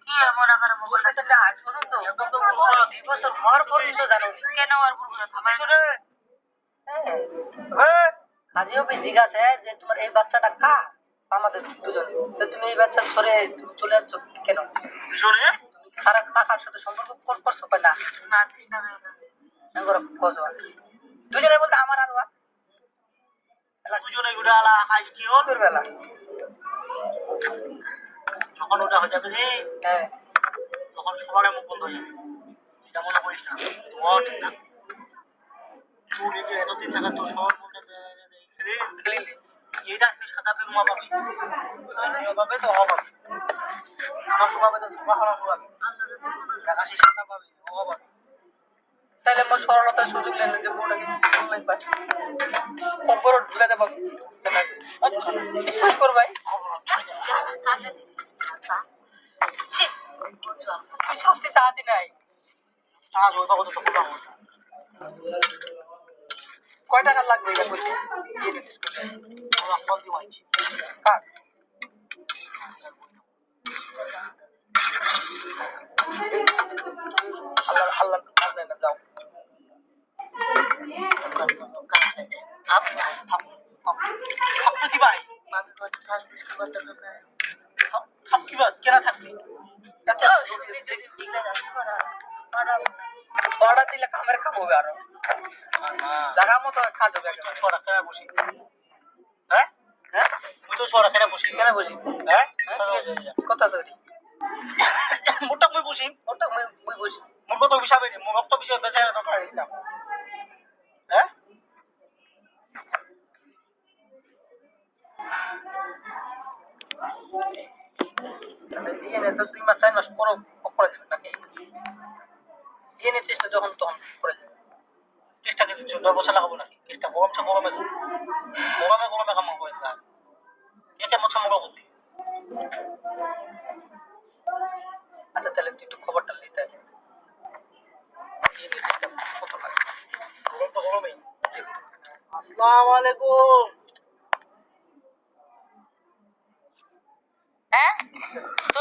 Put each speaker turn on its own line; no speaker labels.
কি মনে করে মোবাইলটা চলে আজ পর্যন্ত একদম তো 2 বছর হওয়ার পরই তো জানো কেন আর বলবো না থামাই শুনে হ্যাঁ আজও বেশি আছে যে তোমার এই বাচ্চাটা কা আমাদের দুজন তো তুমি এই বাচ্চা ধরে চলে যাচ্ছ কেন জোরে খারাপ টাকার সাথে সম্পর্ক করছো না না ঠিক না এগুলো খোঁজো দুজনের বলতে আমার আর দুজনে গুলো আলা আজ কি হল বেলা যখন ওটা হয়ে যাবে রে হ্যাঁ তখন সবার মুখ বন্ধ হয়ে যাবে এটা মনে করিস না তোমার ঠিক না তুই যে এতদিন থাকা তোর সবার মধ্যে এইটা তুই সাদা পেন মাপাবি মাপাবে তো হবে আমার স্বভাবে তো তোমার হওয়া হবে আকাশি সাদা পাবি হবে তাহলে আমার সরলতার সুযোগ নেন যে বউটা কিন্তু অনলাইন পাই খবর ঢুকে দেবো বিশ্বাস কর ভাই শাস্তি চাহাতি নাই কয় টাকা লাগবে এটা বলছি আল্লাহ আল্লাহ না যাও ভাই কেনা থাকবি অর্ডার দিলে কামের কাম হবে আরো জায়গা মতো কাজ হবে ছড়া খেয়ে বসি হ্যাঁ হ্যাঁ তুই তো ছড়া খেয়ে বসি কেন বসি হ্যাঁ কথা তৈরি মোটা মই বসি মোটা মই বসি মোর কত হিসাবে মোর রক্ত বিষয় বেঁচে দরকার ইসলাম হ্যাঁ ডিএনএ তো 2 মাস 4 মাস পর করে দেবে নাকি ডিএনএ টেস্ট যখন তখন করে দেবে চেষ্টা কিন্তু 10 বছর লাগাবো নাকি চেষ্টা গরমে কাম হবে না এটা মত সমগ্র করতে আচ্ছা তাহলে তুই একটু খবরটা নিতে আসসালামু আলাইকুম হ্যাঁ তো